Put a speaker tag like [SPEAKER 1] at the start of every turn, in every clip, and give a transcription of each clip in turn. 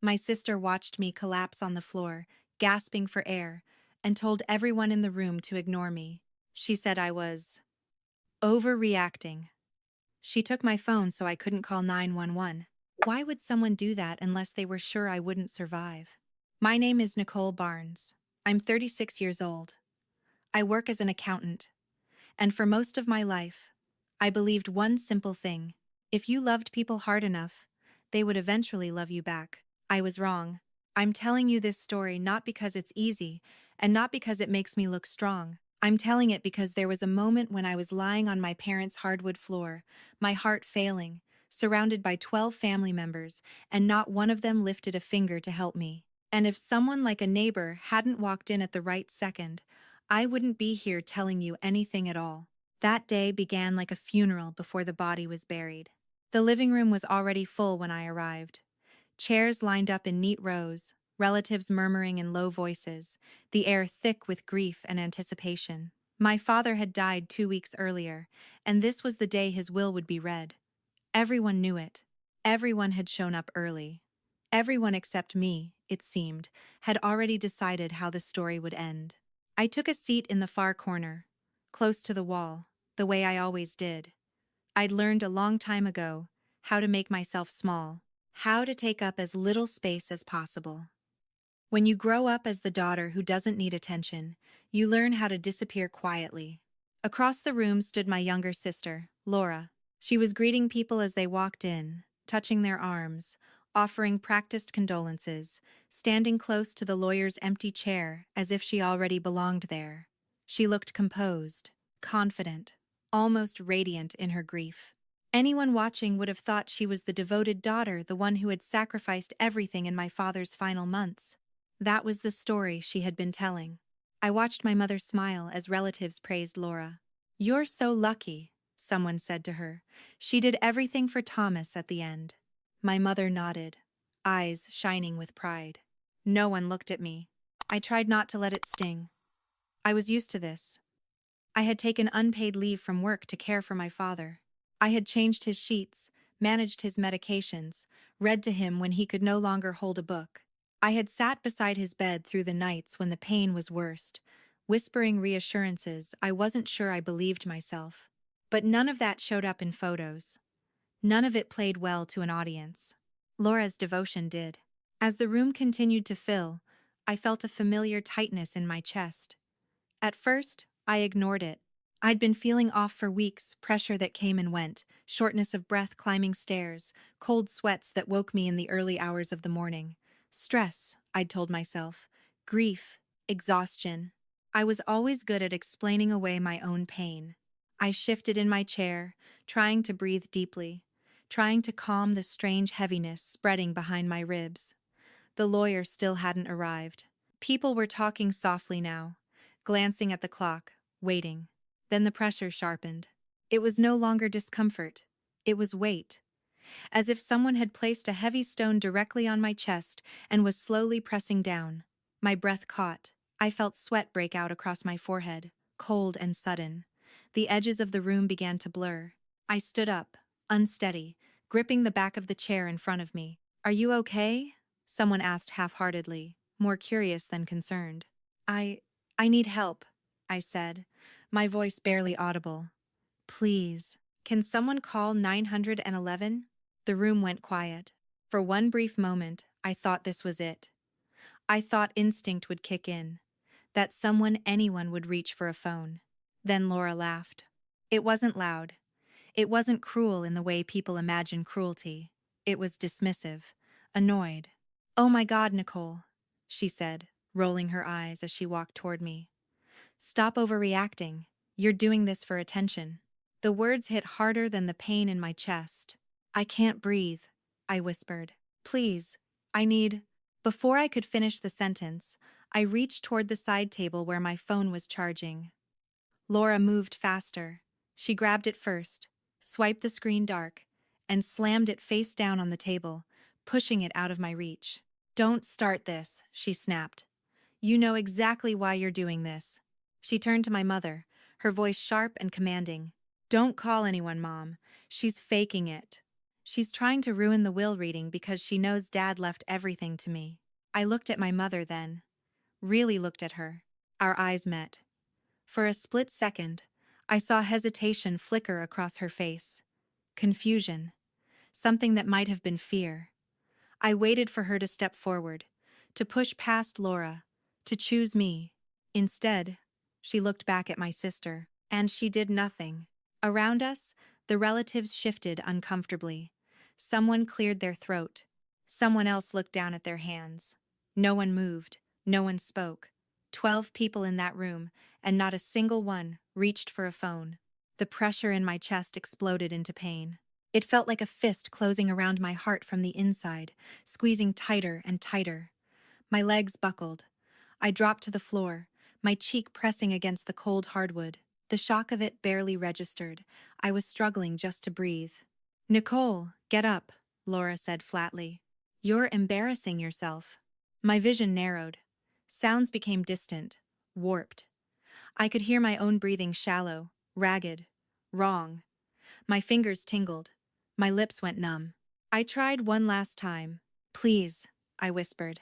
[SPEAKER 1] My sister watched me collapse on the floor, gasping for air, and told everyone in the room to ignore me. She said I was overreacting. She took my phone so I couldn't call 911. Why would someone do that unless they were sure I wouldn't survive? My name is Nicole Barnes. I'm 36 years old. I work as an accountant. And for most of my life, I believed one simple thing. If you loved people hard enough, they would eventually love you back. I was wrong. I'm telling you this story not because it's easy, and not because it makes me look strong. I'm telling it because there was a moment when I was lying on my parents' hardwood floor, my heart failing, surrounded by 12 family members, and not one of them lifted a finger to help me. And if someone like a neighbor hadn't walked in at the right second, I wouldn't be here telling you anything at all. That day began like a funeral before the body was buried. The living room was already full when I arrived. Chairs lined up in neat rows, relatives murmuring in low voices, the air thick with grief and anticipation. My father had died 2 weeks earlier, and this was the day his will would be read. Everyone knew it. Everyone had shown up early. Everyone except me, it seemed, had already decided how the story would end. I took a seat in the far corner, close to the wall, the way I always did. I'd learned a long time ago how to make myself small, how to take up as little space as possible. When you grow up as the daughter who doesn't need attention, you learn how to disappear quietly. Across the room stood my younger sister, Laura. She was greeting people as they walked in, touching their arms, offering practiced condolences, standing close to the lawyer's empty chair as if she already belonged there. She looked composed, confident, almost radiant in her grief. Anyone watching would have thought she was the devoted daughter, the one who had sacrificed everything in my father's final months. That was the story she had been telling. I watched my mother smile as relatives praised Laura. "You're so lucky," someone said to her. "She did everything for Thomas at the end." My mother nodded, eyes shining with pride. No one looked at me. I tried not to let it sting. I was used to this. I had taken unpaid leave from work to care for my father. I had changed his sheets, managed his medications, read to him when he could no longer hold a book. I had sat beside his bed through the nights when the pain was worst, whispering reassurances I wasn't sure I believed myself. But none of that showed up in photos. None of it played well to an audience. Laura's devotion did. As the room continued to fill, I felt a familiar tightness in my chest. At first, I ignored it. I'd been feeling off for weeks, pressure that came and went, shortness of breath climbing stairs, cold sweats that woke me in the early hours of the morning. Stress, I'd told myself. Grief, exhaustion. I was always good at explaining away my own pain. I shifted in my chair, trying to breathe deeply, trying to calm the strange heaviness spreading behind my ribs. The lawyer still hadn't arrived. People were talking softly now, glancing at the clock, waiting. Then the pressure sharpened. It was no longer discomfort. It was weight. As if someone had placed a heavy stone directly on my chest and was slowly pressing down. My breath caught. I felt sweat break out across my forehead, cold and sudden. The edges of the room began to blur. I stood up, unsteady, gripping the back of the chair in front of me. "Are you okay?" someone asked half-heartedly, more curious than concerned. I need help," I said, my voice barely audible. "Please, can someone call 911? The room went quiet. For one brief moment, I thought this was it. I thought instinct would kick in, that anyone would reach for a phone. Then Laura laughed. It wasn't loud. It wasn't cruel in the way people imagine cruelty. It was dismissive, annoyed. "Oh my God, Nicole," she said, rolling her eyes as she walked toward me. "Stop overreacting. You're doing this for attention." The words hit harder than the pain in my chest. "I can't breathe," I whispered. "Please, I need—" Before I could finish the sentence, I reached toward the side table where my phone was charging. Laura moved faster. She grabbed it first, swiped the screen dark, and slammed it face down on the table, pushing it out of my reach. "Don't start this," she snapped. "You know exactly why you're doing this." She turned to my mother, her voice sharp and commanding. "Don't call anyone, Mom. She's faking it." She's trying to ruin the will reading because she knows Dad left everything to me. I looked at my mother then. Really looked at her. Our eyes met. For a split second, I saw hesitation flicker across her face. Confusion. Something that might have been fear. I waited for her to step forward, to push past Laura, to choose me. Instead, she looked back at my sister, and she did nothing. Around us, the relatives shifted uncomfortably. Someone cleared their throat. Someone else looked down at their hands. No one moved. No one spoke. 12 people in that room, and not a single one reached for a phone. The pressure in my chest exploded into pain. It felt like a fist closing around my heart from the inside, squeezing tighter and tighter. My legs buckled. I dropped to the floor, my cheek pressing against the cold hardwood. The shock of it barely registered. I was struggling just to breathe. "Nicole, get up," Laura said flatly. "You're embarrassing yourself." My vision narrowed. Sounds became distant, warped. I could hear my own breathing shallow, ragged, wrong. My fingers tingled. My lips went numb. I tried one last time. "Please," I whispered.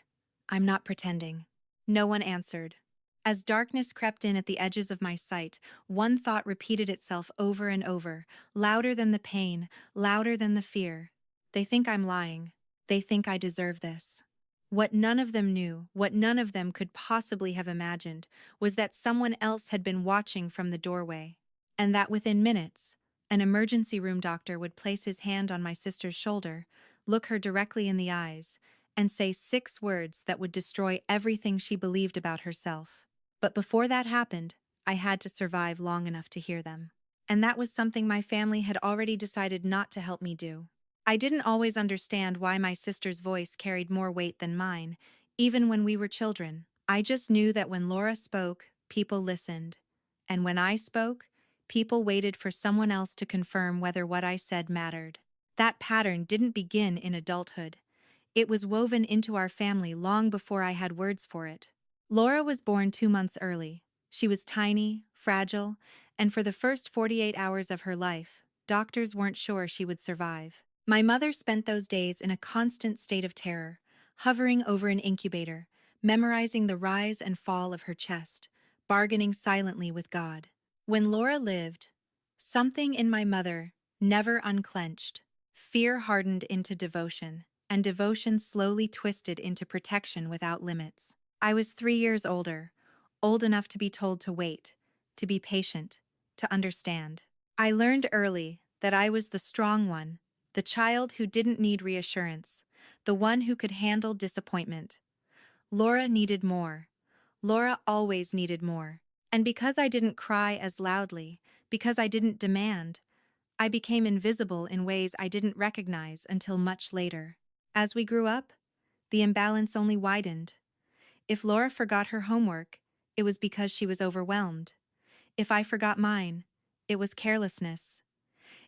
[SPEAKER 1] "I'm not pretending." No one answered. As darkness crept in at the edges of my sight, one thought repeated itself over and over, louder than the pain, louder than the fear. They think I'm lying. They think I deserve this. What none of them knew, what none of them could possibly have imagined, was that someone else had been watching from the doorway. And that within minutes, an emergency room doctor would place his hand on my sister's shoulder, look her directly in the eyes, and say 6 words that would destroy everything she believed about herself. But before that happened, I had to survive long enough to hear them. And that was something my family had already decided not to help me do. I didn't always understand why my sister's voice carried more weight than mine, even when we were children. I just knew that when Laura spoke, people listened. And when I spoke, people waited for someone else to confirm whether what I said mattered. That pattern didn't begin in adulthood. It was woven into our family long before I had words for it. Laura was born 2 months early. She was tiny, fragile, and for the first 48 hours of her life, doctors weren't sure she would survive. My mother spent those days in a constant state of terror, hovering over an incubator, memorizing the rise and fall of her chest, bargaining silently with God. When Laura lived, something in my mother never unclenched. Fear hardened into devotion, and devotion slowly twisted into protection without limits. I was 3 years older, old enough to be told to wait, to be patient, to understand. I learned early that I was the strong one, the child who didn't need reassurance, the one who could handle disappointment. Laura needed more. Laura always needed more. And because I didn't cry as loudly, because I didn't demand, I became invisible in ways I didn't recognize until much later. As we grew up, the imbalance only widened. If Laura forgot her homework, it was because she was overwhelmed. If I forgot mine, it was carelessness.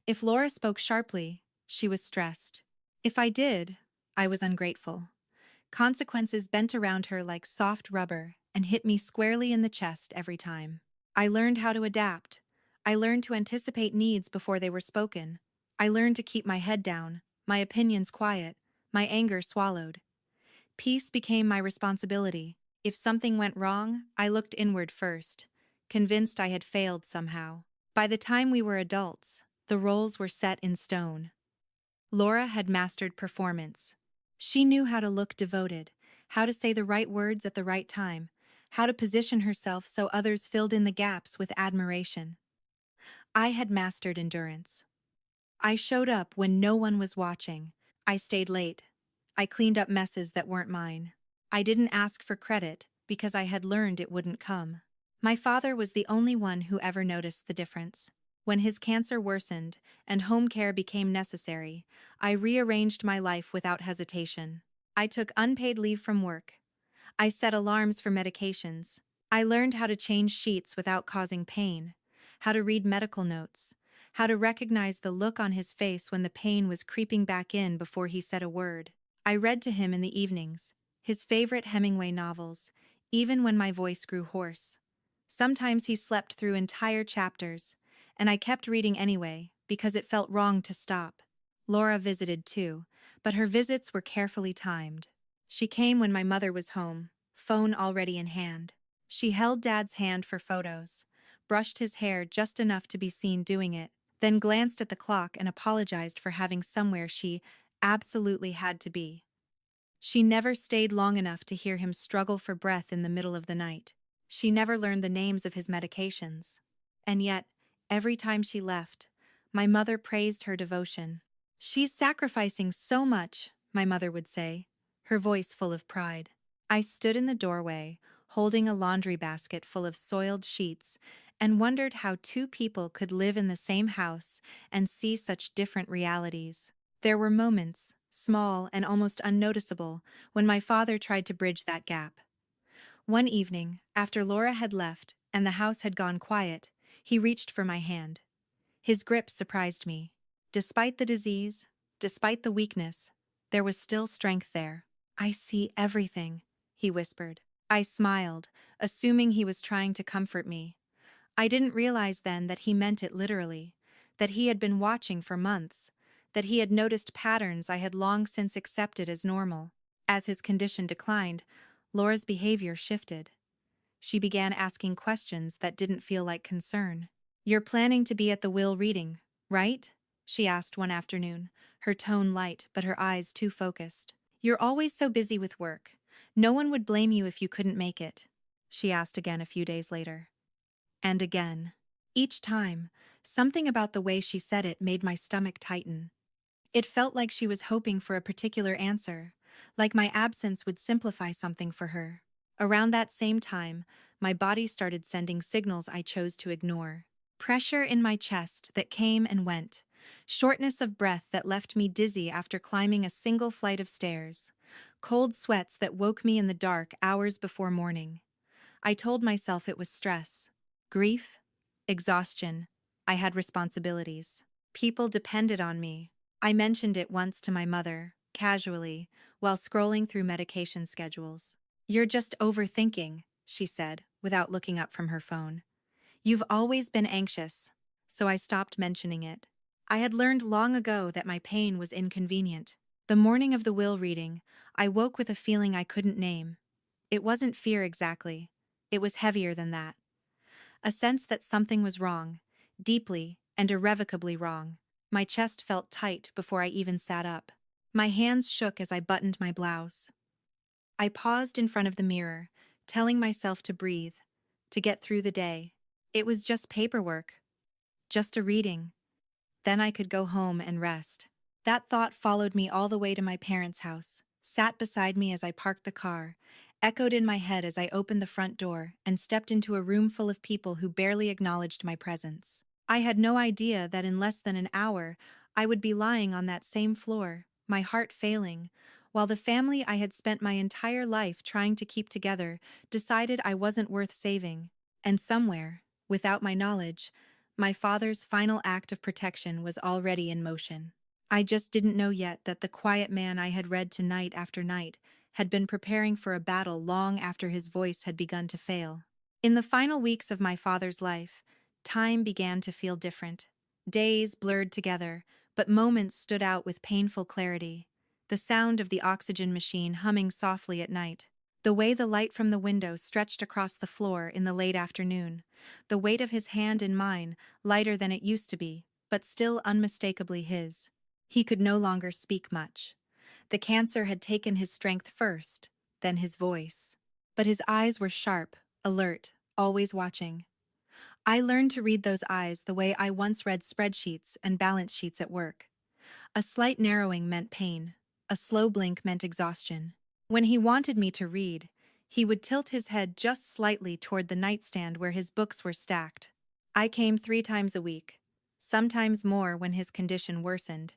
[SPEAKER 1] If Laura spoke sharply, she was stressed. If I did, I was ungrateful. Consequences bent around her like soft rubber and hit me squarely in the chest every time. I learned how to adapt. I learned to anticipate needs before they were spoken. I learned to keep my head down, my opinions quiet, my anger swallowed. Peace became my responsibility. If something went wrong, I looked inward first, convinced I had failed somehow. By the time we were adults, the roles were set in stone. Laura had mastered performance. She knew how to look devoted, how to say the right words at the right time, how to position herself so others filled in the gaps with admiration. I had mastered endurance. I showed up when no one was watching. I stayed late. I cleaned up messes that weren't mine. I didn't ask for credit because I had learned it wouldn't come. My father was the only one who ever noticed the difference. When his cancer worsened and home care became necessary, I rearranged my life without hesitation. I took unpaid leave from work. I set alarms for medications. I learned how to change sheets without causing pain, how to read medical notes, how to recognize the look on his face when the pain was creeping back in before he said a word. I read to him in the evenings, his favorite Hemingway novels, even when my voice grew hoarse. Sometimes he slept through entire chapters, and I kept reading anyway because it felt wrong to stop. Laura visited too, but her visits were carefully timed. She came when my mother was home, phone already in hand. She held Dad's hand for photos, brushed his hair just enough to be seen doing it, then glanced at the clock and apologized for having somewhere she absolutely had to be. She never stayed long enough to hear him struggle for breath in the middle of the night. She never learned the names of his medications. And yet, every time she left, my mother praised her devotion. "She's sacrificing so much," my mother would say, her voice full of pride. I stood in the doorway, holding a laundry basket full of soiled sheets, and wondered how two people could live in the same house and see such different realities. There were moments, small and almost unnoticeable, when my father tried to bridge that gap. One evening, after Laura had left and the house had gone quiet, he reached for my hand. His grip surprised me. Despite the disease, despite the weakness, there was still strength there. "I see everything," he whispered. I smiled, assuming he was trying to comfort me. I didn't realize then that he meant it literally, that he had been watching for months, that he had noticed patterns I had long since accepted as normal. As his condition declined, Laura's behavior shifted. She began asking questions that didn't feel like concern. "You're planning to be at the will reading, right?" she asked one afternoon, her tone light but her eyes too focused. "You're always so busy with work. No one would blame you if you couldn't make it," she asked again a few days later. And again. Each time, something about the way she said it made my stomach tighten. It felt like she was hoping for a particular answer, like my absence would simplify something for her. Around that same time, my body started sending signals I chose to ignore. Pressure in my chest that came and went, shortness of breath that left me dizzy after climbing a single flight of stairs, cold sweats that woke me in the dark hours before morning. I told myself it was stress, grief, exhaustion. I had responsibilities. People depended on me. I mentioned it once to my mother, casually, while scrolling through medication schedules. "You're just overthinking," she said, without looking up from her phone. "You've always been anxious." So I stopped mentioning it. I had learned long ago that my pain was inconvenient. The morning of the will reading, I woke with a feeling I couldn't name. It wasn't fear exactly. It was heavier than that. A sense that something was wrong, deeply and irrevocably wrong. My chest felt tight before I even sat up. My hands shook as I buttoned my blouse. I paused in front of the mirror, telling myself to breathe, to get through the day. It was just paperwork, just a reading. Then I could go home and rest. That thought followed me all the way to my parents' house, sat beside me as I parked the car, echoed in my head as I opened the front door and stepped into a room full of people who barely acknowledged my presence. I had no idea that in less than an hour, I would be lying on that same floor, my heart failing, while the family I had spent my entire life trying to keep together decided I wasn't worth saving. And somewhere, without my knowledge, my father's final act of protection was already in motion. I just didn't know yet that the quiet man I had read to night after night had been preparing for a battle long after his voice had begun to fail. In the final weeks of my father's life, time began to feel different. Days blurred together, but moments stood out with painful clarity. The sound of the oxygen machine humming softly at night. The way the light from the window stretched across the floor in the late afternoon. The weight of his hand in mine, lighter than it used to be, but still unmistakably his. He could no longer speak much. The cancer had taken his strength first, then his voice. But his eyes were sharp, alert, always watching. I learned to read those eyes the way I once read spreadsheets and balance sheets at work. A slight narrowing meant pain. A slow blink meant exhaustion. When he wanted me to read, he would tilt his head just slightly toward the nightstand where his books were stacked. I came 3 times a week, sometimes more when his condition worsened.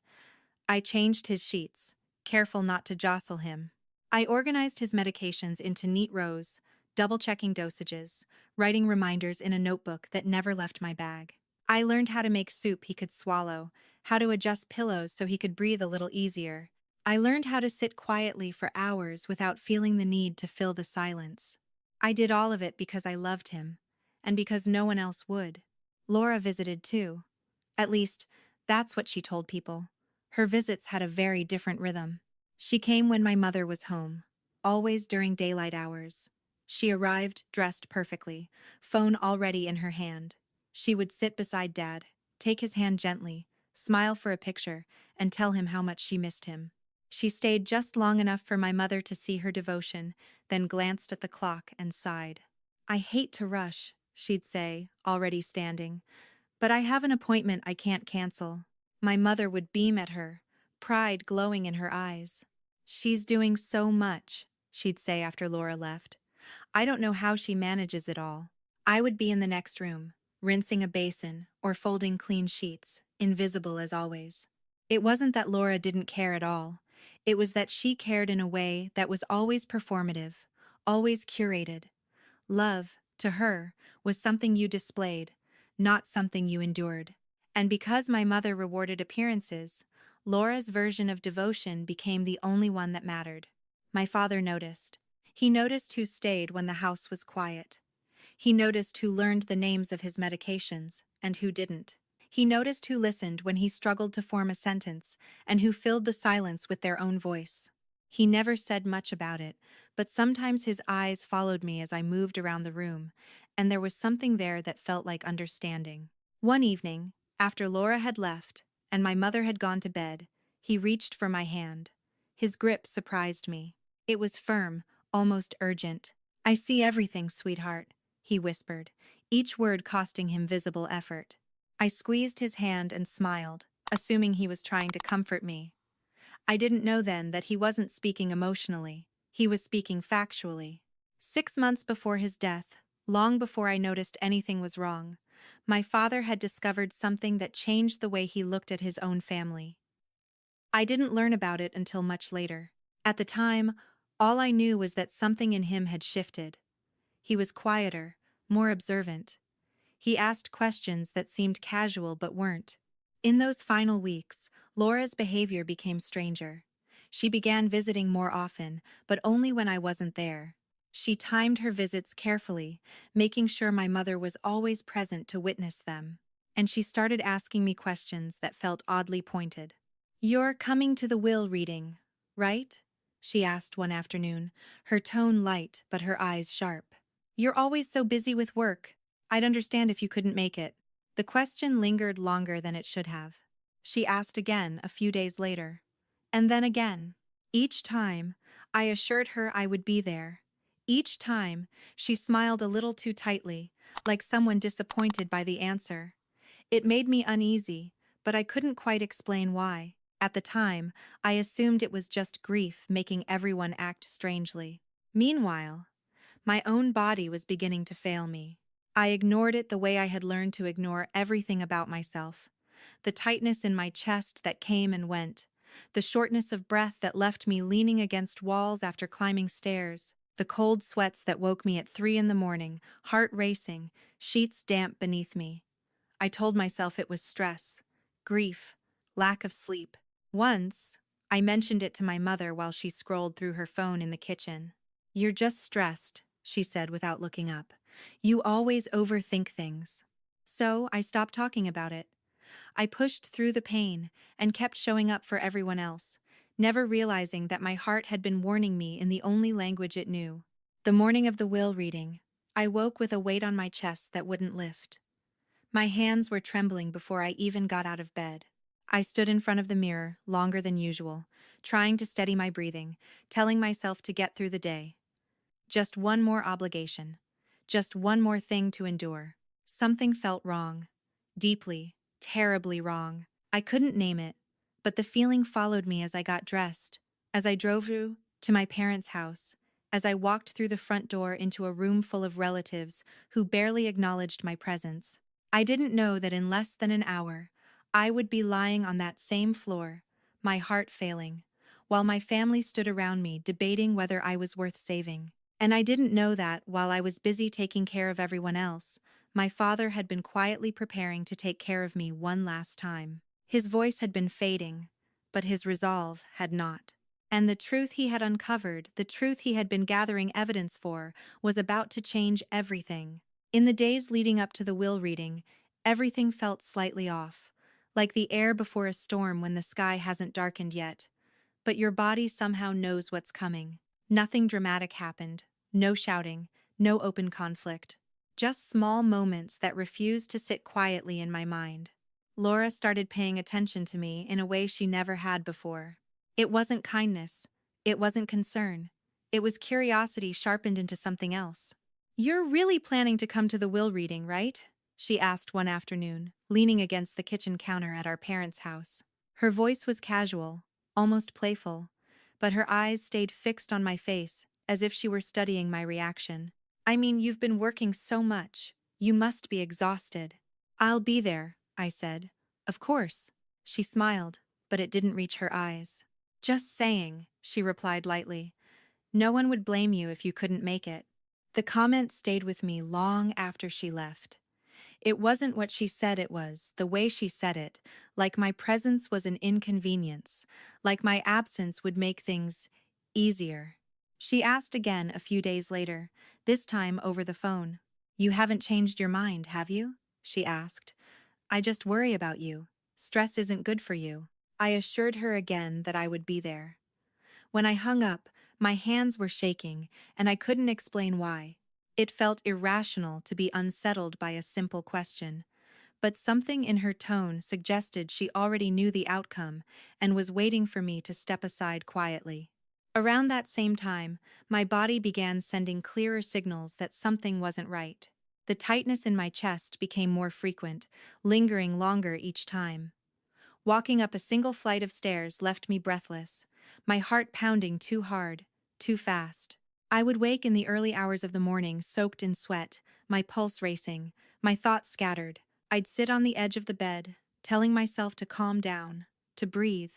[SPEAKER 1] I changed his sheets, careful not to jostle him. I organized his medications into neat rows, double-checking dosages, writing reminders in a notebook that never left my bag. I learned how to make soup he could swallow, how to adjust pillows so he could breathe a little easier. I learned how to sit quietly for hours without feeling the need to fill the silence. I did all of it because I loved him, and because no one else would. Laura visited too. At least, that's what she told people. Her visits had a very different rhythm. She came when my mother was home, always during daylight hours. She arrived dressed perfectly, phone already in her hand. She would sit beside Dad, take his hand gently, smile for a picture, and tell him how much she missed him. She stayed just long enough for my mother to see her devotion, then glanced at the clock and sighed. "I hate to rush," she'd say, already standing, "but I have an appointment I can't cancel." My mother would beam at her, pride glowing in her eyes. "She's doing so much," she'd say after Laura left. "I don't know how she manages it all." I would be in the next room, rinsing a basin or folding clean sheets, invisible as always. It wasn't that Laura didn't care at all. It was that she cared in a way that was always performative, always curated. Love, to her, was something you displayed, not something you endured. And because my mother rewarded appearances, Laura's version of devotion became the only one that mattered. My father noticed. He noticed who stayed when the house was quiet. He noticed who learned the names of his medications, and who didn't. He noticed who listened when he struggled to form a sentence, and who filled the silence with their own voice. He never said much about it, but sometimes his eyes followed me as I moved around the room, and there was something there that felt like understanding. One evening, after Laura had left, and my mother had gone to bed, he reached for my hand. His grip surprised me. It was firm, almost urgent. "I see everything, sweetheart," he whispered, each word costing him visible effort. I squeezed his hand and smiled, assuming he was trying to comfort me. I didn't know then that he wasn't speaking emotionally. He was speaking factually. 6 months before his death, long before I noticed anything was wrong, my father had discovered something that changed the way he looked at his own family. I didn't learn about it until much later. At the time, all I knew was that something in him had shifted. He was quieter, more observant. He asked questions that seemed casual but weren't. In those final weeks, Laura's behavior became stranger. She began visiting more often, but only when I wasn't there. She timed her visits carefully, making sure my mother was always present to witness them. And she started asking me questions that felt oddly pointed. "You're coming to the will reading, right?" she asked one afternoon, her tone light but her eyes sharp. "You're always so busy with work. I'd understand if you couldn't make it." The question lingered longer than it should have. She asked again a few days later. And then again. Each time, I assured her I would be there. Each time, she smiled a little too tightly, like someone disappointed by the answer. It made me uneasy, but I couldn't quite explain why. At the time, I assumed it was just grief making everyone act strangely. Meanwhile, my own body was beginning to fail me. I ignored it the way I had learned to ignore everything about myself. The tightness in my chest that came and went. The shortness of breath that left me leaning against walls after climbing stairs. The cold sweats that woke me at 3 in the morning, heart racing, sheets damp beneath me. I told myself it was stress, grief, lack of sleep. Once, I mentioned it to my mother while she scrolled through her phone in the kitchen. "You're just stressed," she said without looking up. "You always overthink things." So I stopped talking about it. I pushed through the pain and kept showing up for everyone else, never realizing that my heart had been warning me in the only language it knew. The morning of the will reading, I woke with a weight on my chest that wouldn't lift. My hands were trembling before I even got out of bed. I stood in front of the mirror longer than usual, trying to steady my breathing, telling myself to get through the day. Just one more obligation. Just one more thing to endure. Something felt wrong. Deeply, terribly wrong. I couldn't name it, but the feeling followed me as I got dressed, as I drove to my parents' house, as I walked through the front door into a room full of relatives who barely acknowledged my presence. I didn't know that in less than an hour, I would be lying on that same floor, my heart failing, while my family stood around me debating whether I was worth saving. And I didn't know that, while I was busy taking care of everyone else, my father had been quietly preparing to take care of me one last time. His voice had been fading, but his resolve had not. And the truth he had uncovered, the truth he had been gathering evidence for, was about to change everything. In the days leading up to the will reading, everything felt slightly off, like the air before a storm when the sky hasn't darkened yet, but your body somehow knows what's coming. Nothing dramatic happened, no shouting, no open conflict. Just small moments that refused to sit quietly in my mind. Laura started paying attention to me in a way she never had before. It wasn't kindness. It wasn't concern. It was curiosity sharpened into something else. "You're really planning to come to the will reading, right?" she asked one afternoon, leaning against the kitchen counter at our parents' house. Her voice was casual, almost playful, but her eyes stayed fixed on my face, as if she were studying my reaction. "I mean, you've been working so much. You must be exhausted." "I'll be there," I said. "Of course." She smiled, but it didn't reach her eyes. "Just saying," she replied lightly. "No one would blame you if you couldn't make it." The comment stayed with me long after she left. It wasn't what she said it was, the way she said it, like my presence was an inconvenience, like my absence would make things easier. She asked again a few days later, this time over the phone. "You haven't changed your mind, have you?" she asked. "I just worry about you. Stress isn't good for you." I assured her again that I would be there. When I hung up, my hands were shaking, and I couldn't explain why. It felt irrational to be unsettled by a simple question, but something in her tone suggested she already knew the outcome and was waiting for me to step aside quietly. Around that same time, my body began sending clearer signals that something wasn't right. The tightness in my chest became more frequent, lingering longer each time. Walking up a single flight of stairs left me breathless, my heart pounding too hard, too fast. I would wake in the early hours of the morning soaked in sweat, my pulse racing, my thoughts scattered. I'd sit on the edge of the bed, telling myself to calm down, to breathe,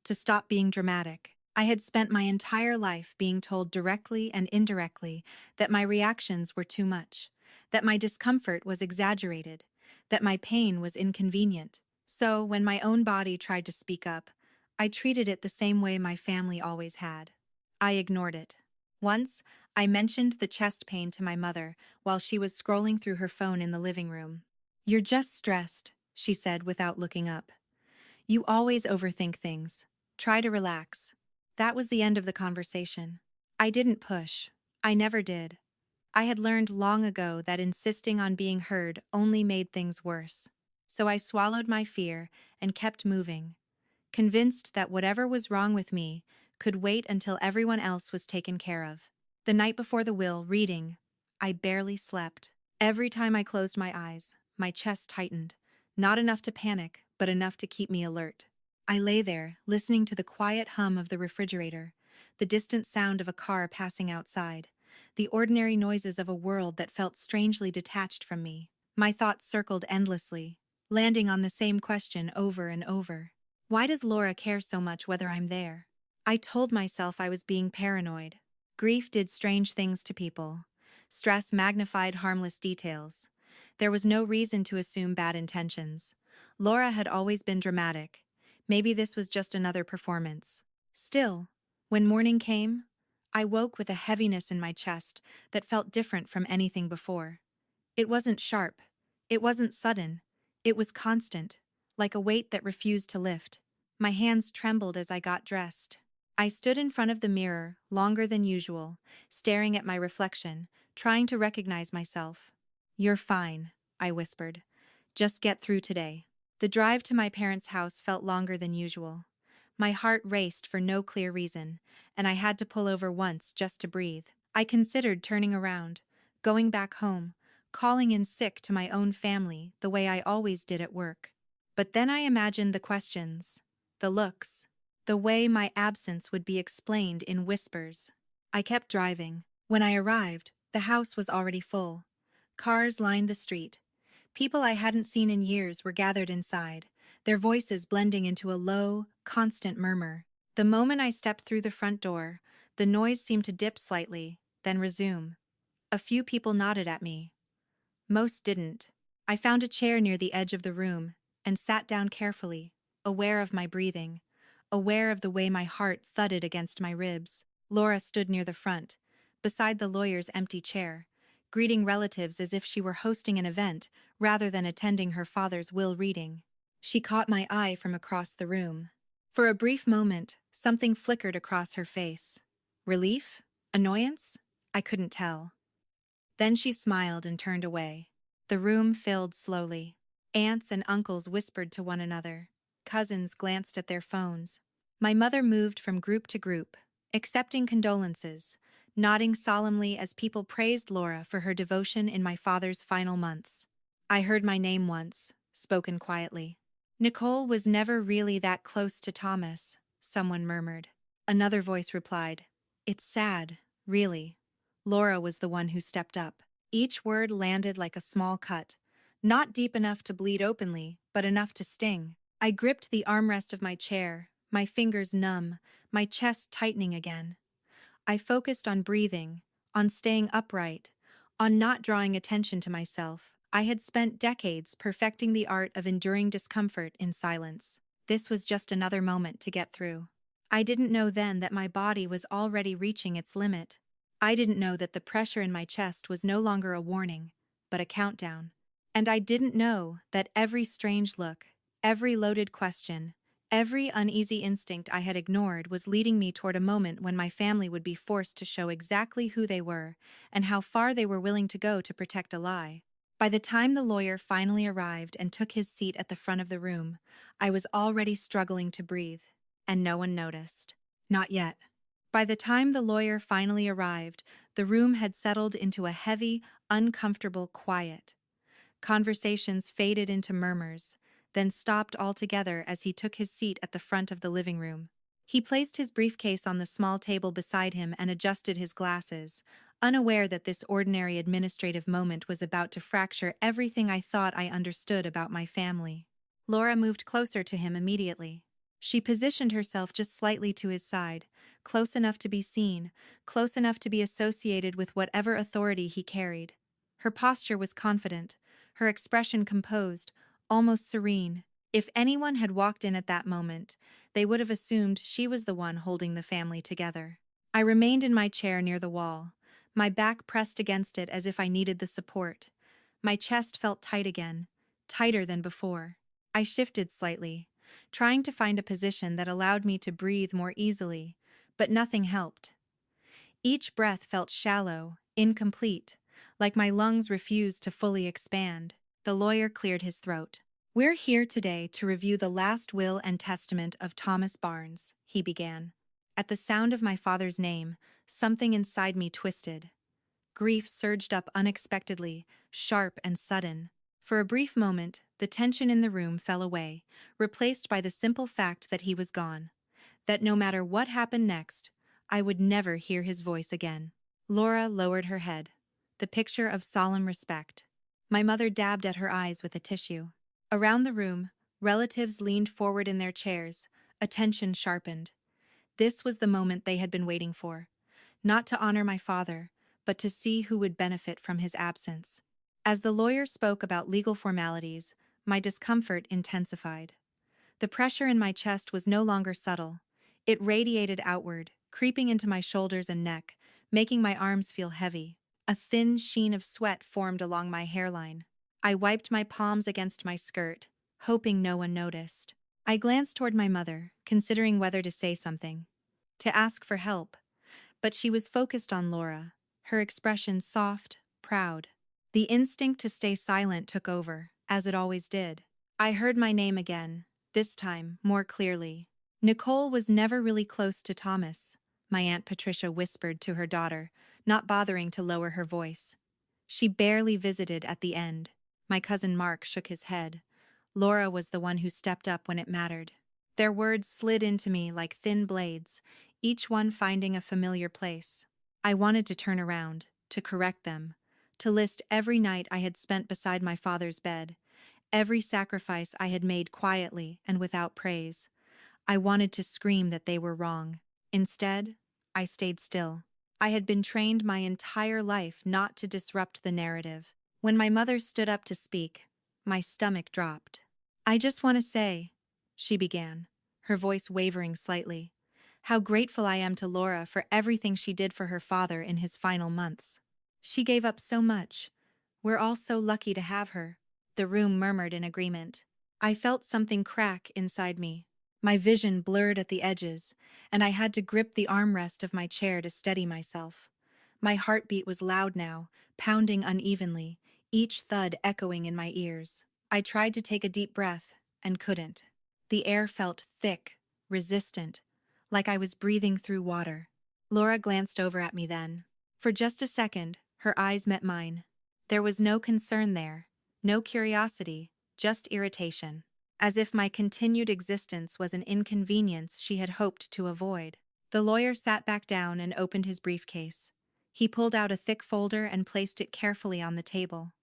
[SPEAKER 1] to stop being dramatic. I had spent my entire life being told directly and indirectly that my reactions were too much, that my discomfort was exaggerated, that my pain was inconvenient. So, when my own body tried to speak up, I treated it the same way my family always had. I ignored it. Once, I mentioned the chest pain to my mother while she was scrolling through her phone in the living room. "You're just stressed," she said without looking up. "You always overthink things. Try to relax." That was the end of the conversation. I didn't push. I never did. I had learned long ago that insisting on being heard only made things worse. So I swallowed my fear and kept moving, convinced that whatever was wrong with me could wait until everyone else was taken care of. The night before the will reading, I barely slept. Every time I closed my eyes, my chest tightened, not enough to panic, but enough to keep me alert. I lay there, listening to the quiet hum of the refrigerator, the distant sound of a car passing outside, the ordinary noises of a world that felt strangely detached from me. My thoughts circled endlessly, landing on the same question over and over. Why does Laura care so much whether I'm there? I told myself I was being paranoid. Grief did strange things to people. Stress magnified harmless details. There was no reason to assume bad intentions. Laura had always been dramatic. Maybe this was just another performance. Still, when morning came, I woke with a heaviness in my chest that felt different from anything before. It wasn't sharp. It wasn't sudden. It was constant, like a weight that refused to lift. My hands trembled as I got dressed. I stood in front of the mirror, longer than usual, staring at my reflection, trying to recognize myself. "You're fine," I whispered. "Just get through today." The drive to my parents' house felt longer than usual. My heart raced for no clear reason, and I had to pull over once just to breathe. I considered turning around, going back home, calling in sick to my own family the way I always did at work. But then I imagined the questions, the looks, the way my absence would be explained in whispers. I kept driving. When I arrived, the house was already full. Cars lined the street. People I hadn't seen in years were gathered inside, their voices blending into a low, constant murmur. The moment I stepped through the front door, the noise seemed to dip slightly, then resume. A few people nodded at me. Most didn't. I found a chair near the edge of the room and sat down carefully, aware of my breathing, aware of the way my heart thudded against my ribs. Laura stood near the front, beside the lawyer's empty chair, greeting relatives as if she were hosting an event rather than attending her father's will reading. She caught my eye from across the room. For a brief moment, something flickered across her face. Relief? Annoyance? I couldn't tell. Then she smiled and turned away. The room filled slowly. Aunts and uncles whispered to one another. Cousins glanced at their phones. My mother moved from group to group, accepting condolences, nodding solemnly as people praised Laura for her devotion in my father's final months. I heard my name once, spoken quietly. Nicole was never really that close to Thomas, someone murmured. Another voice replied, "It's sad, really." Laura was the one who stepped up. Each word landed like a small cut, not deep enough to bleed openly, but enough to sting. I gripped the armrest of my chair, my fingers numb, my chest tightening again. I focused on breathing, on staying upright, on not drawing attention to myself. I had spent decades perfecting the art of enduring discomfort in silence. This was just another moment to get through. I didn't know then that my body was already reaching its limit. I didn't know that the pressure in my chest was no longer a warning, but a countdown. And I didn't know that every strange look, every loaded question, every uneasy instinct I had ignored was leading me toward a moment when my family would be forced to show exactly who they were and how far they were willing to go to protect a lie. By the time the lawyer finally arrived and took his seat at the front of the room, I was already struggling to breathe, and no one noticed. Not yet. By the time the lawyer finally arrived, the room had settled into a heavy, uncomfortable quiet. Conversations faded into murmurs, then stopped altogether as he took his seat at the front of the living room. He placed his briefcase on the small table beside him and adjusted his glasses, unaware that this ordinary administrative moment was about to fracture everything I thought I understood about my family. Laura moved closer to him immediately. She positioned herself just slightly to his side, close enough to be seen, close enough to be associated with whatever authority he carried. Her posture was confident, her expression composed, almost serene. If anyone had walked in at that moment, they would have assumed she was the one holding the family together. I remained in my chair near the wall, my back pressed against it as if I needed the support. My chest felt tight again, tighter than before. I shifted slightly, trying to find a position that allowed me to breathe more easily, but nothing helped. Each breath felt shallow, incomplete, like my lungs refused to fully expand. The lawyer cleared his throat. "We're here today to review the last will and testament of Thomas Barnes," he began. At the sound of my father's name, something inside me twisted. Grief surged up unexpectedly, sharp and sudden. For a brief moment, the tension in the room fell away, replaced by the simple fact that he was gone. That no matter what happened next, I would never hear his voice again. Laura lowered her head, the picture of solemn respect. My mother dabbed at her eyes with a tissue. Around the room, relatives leaned forward in their chairs, attention sharpened. This was the moment they had been waiting for. Not to honor my father, but to see who would benefit from his absence. As the lawyer spoke about legal formalities, my discomfort intensified. The pressure in my chest was no longer subtle. It radiated outward, creeping into my shoulders and neck, making my arms feel heavy. A thin sheen of sweat formed along my hairline. I wiped my palms against my skirt, hoping no one noticed. I glanced toward my mother, considering whether to say something, to ask for help, but she was focused on Laura, her expression soft, proud. The instinct to stay silent took over, as it always did. I heard my name again, this time more clearly. "Nicole was never really close to Thomas," my Aunt Patricia whispered to her daughter, not bothering to lower her voice. "She barely visited at the end." My cousin Mark shook his head. Laura was the one who stepped up when it mattered. Their words slid into me like thin blades, each one finding a familiar place. I wanted to turn around, to correct them, to list every night I had spent beside my father's bed, every sacrifice I had made quietly and without praise. I wanted to scream that they were wrong. Instead, I stayed still. I had been trained my entire life not to disrupt the narrative. When my mother stood up to speak, my stomach dropped. "I just want to say," she began, her voice wavering slightly, "how grateful I am to Laura for everything she did for her father in his final months. She gave up so much. We're all so lucky to have her." The room murmured in agreement. I felt something crack inside me. My vision blurred at the edges, and I had to grip the armrest of my chair to steady myself. My heartbeat was loud now, pounding unevenly, each thud echoing in my ears. I tried to take a deep breath, and couldn't. The air felt thick, resistant, like I was breathing through water. Laura glanced over at me then. For just a second, her eyes met mine. There was no concern there, no curiosity, just irritation. As if my continued existence was an inconvenience she had hoped to avoid. The lawyer sat back down and opened his briefcase. He pulled out a thick folder and placed it carefully on the table.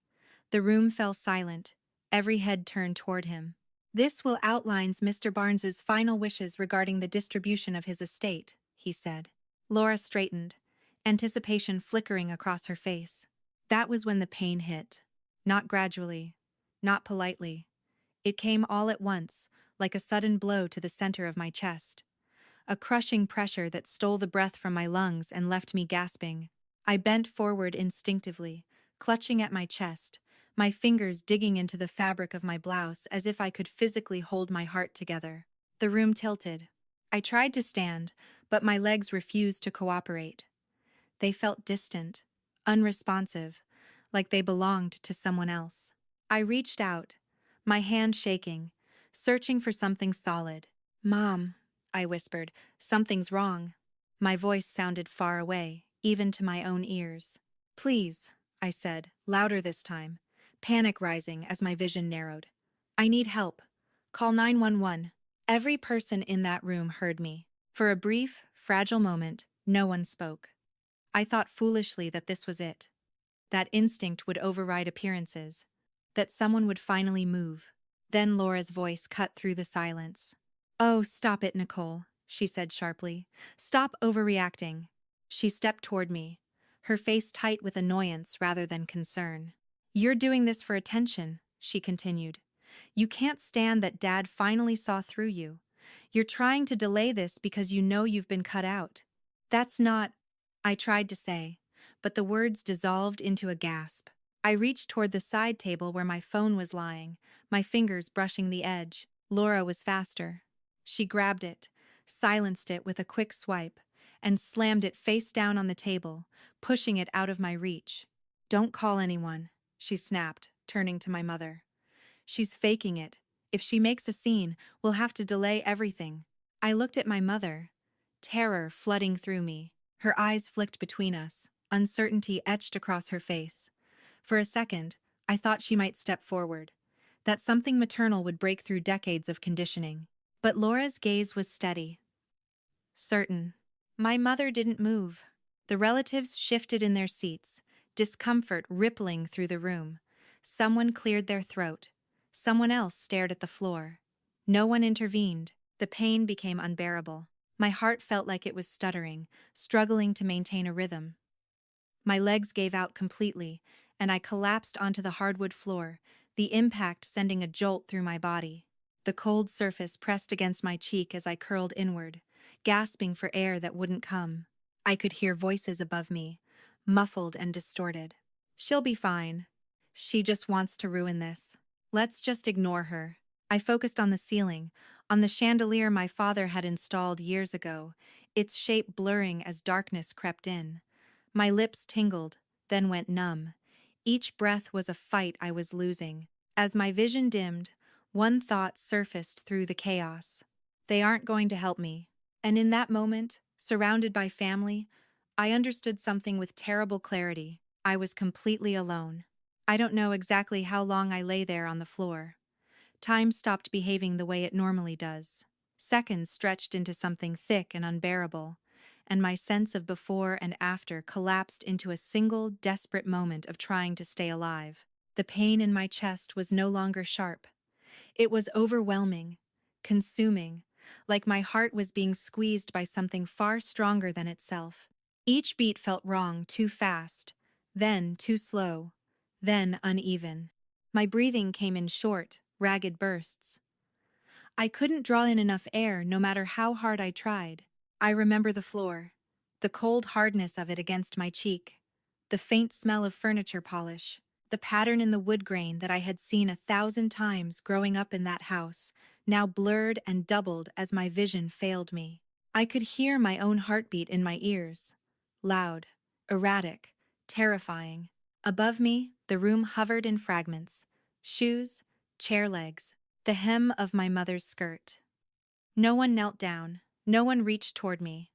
[SPEAKER 1] The room fell silent, every head turned toward him. "This will outline Mr. Barnes's final wishes regarding the distribution of his estate," he said. Laura straightened, anticipation flickering across her face. That was when the pain hit. Not gradually, not politely. It came all at once, like a sudden blow to the center of my chest. A crushing pressure that stole the breath from my lungs and left me gasping. I bent forward instinctively, clutching at my chest, my fingers digging into the fabric of my blouse as if I could physically hold my heart together. The room tilted. I tried to stand, but my legs refused to cooperate. They felt distant, unresponsive, like they belonged to someone else. I reached out, my hand shaking, searching for something solid. "Mom," I whispered, "something's wrong." My voice sounded far away, even to my own ears. "Please," I said, louder this time, panic rising as my vision narrowed. "I need help. Call 911. Every person in that room heard me. For a brief, fragile moment, no one spoke. I thought foolishly that this was it. That instinct would override appearances. That someone would finally move. Then Laura's voice cut through the silence. "Oh, stop it, Nicole," she said sharply. "Stop overreacting." She stepped toward me, her face tight with annoyance rather than concern. "You're doing this for attention," she continued. "You can't stand that Dad finally saw through you. You're trying to delay this because you know you've been cut out. That's not—" I tried to say, but the words dissolved into a gasp. I reached toward the side table where my phone was lying, my fingers brushing the edge. Laura was faster. She grabbed it, silenced it with a quick swipe, and slammed it face down on the table, pushing it out of my reach. "Don't call anyone," she snapped, turning to my mother. "She's faking it. If she makes a scene, we'll have to delay everything." I looked at my mother, terror flooding through me. Her eyes flicked between us, uncertainty etched across her face. For a second, I thought she might step forward, that something maternal would break through decades of conditioning. But Laura's gaze was steady, certain. My mother didn't move. The relatives shifted in their seats, discomfort rippling through the room. Someone cleared their throat. Someone else stared at the floor. No one intervened. The pain became unbearable. My heart felt like it was stuttering, struggling to maintain a rhythm. My legs gave out completely, and I collapsed onto the hardwood floor, the impact sending a jolt through my body. The cold surface pressed against my cheek as I curled inward, gasping for air that wouldn't come. I could hear voices above me, muffled and distorted. "She'll be fine. She just wants to ruin this. Let's just ignore her." I focused on the ceiling, on the chandelier my father had installed years ago, its shape blurring as darkness crept in. My lips tingled, then went numb. Each breath was a fight I was losing. As my vision dimmed, one thought surfaced through the chaos. They aren't going to help me. And in that moment, surrounded by family, I understood something with terrible clarity. I was completely alone. I don't know exactly how long I lay there on the floor. Time stopped behaving the way it normally does. Seconds stretched into something thick and unbearable, and my sense of before and after collapsed into a single, desperate moment of trying to stay alive. The pain in my chest was no longer sharp. It was overwhelming, consuming, like my heart was being squeezed by something far stronger than itself. Each beat felt wrong, too fast, then too slow, then uneven. My breathing came in short, ragged bursts. I couldn't draw in enough air no matter how hard I tried. I remember the floor, the cold hardness of it against my cheek, the faint smell of furniture polish. The pattern in the wood grain that I had seen 1,000 times growing up in that house, now blurred and doubled as my vision failed me. I could hear my own heartbeat in my ears. Loud, erratic, terrifying. Above me, the room hovered in fragments. Shoes, chair legs, the hem of my mother's skirt. No one knelt down, no one reached toward me.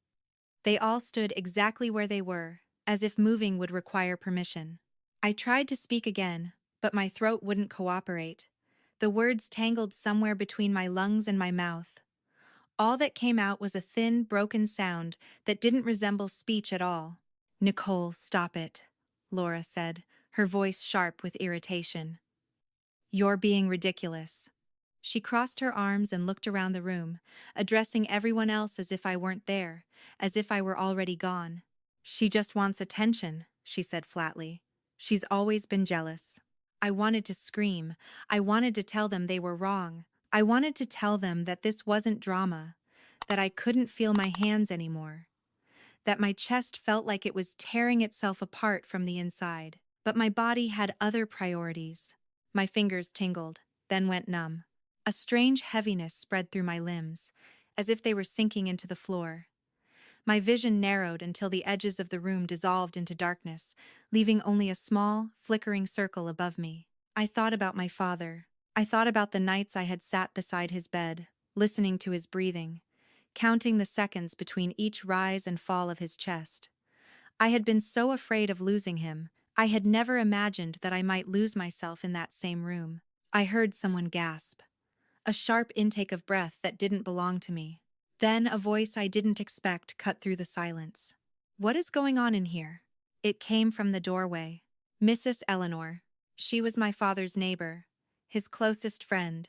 [SPEAKER 1] They all stood exactly where they were, as if moving would require permission. I tried to speak again, but my throat wouldn't cooperate. The words tangled somewhere between my lungs and my mouth. All that came out was a thin, broken sound that didn't resemble speech at all. "Nicole, stop it," Laura said, her voice sharp with irritation. "You're being ridiculous." She crossed her arms and looked around the room, addressing everyone else as if I weren't there, as if I were already gone. "She just wants attention," she said flatly. "She's always been jealous." I wanted to scream. I wanted to tell them they were wrong. I wanted to tell them that this wasn't drama, that I couldn't feel my hands anymore, that my chest felt like it was tearing itself apart from the inside. But my body had other priorities. My fingers tingled, then went numb. A strange heaviness spread through my limbs, as if they were sinking into the floor. My vision narrowed until the edges of the room dissolved into darkness, leaving only a small, flickering circle above me. I thought about my father. I thought about the nights I had sat beside his bed, listening to his breathing, counting the seconds between each rise and fall of his chest. I had been so afraid of losing him, I had never imagined that I might lose myself in that same room. I heard someone gasp, a sharp intake of breath that didn't belong to me. Then a voice I didn't expect cut through the silence. "What is going on in here?" It came from the doorway. Mrs. Eleanor. She was my father's neighbor, his closest friend,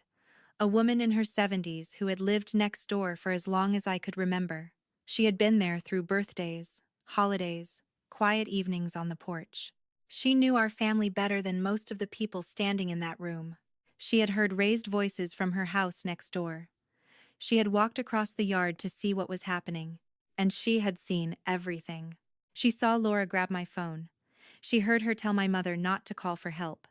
[SPEAKER 1] a woman in her 70s who had lived next door for as long as I could remember. She had been there through birthdays, holidays, quiet evenings on the porch. She knew our family better than most of the people standing in that room. She had heard raised voices from her house next door. She had walked across the yard to see what was happening, and she had seen everything. She saw Laura grab my phone. She heard her tell my mother not to call for help.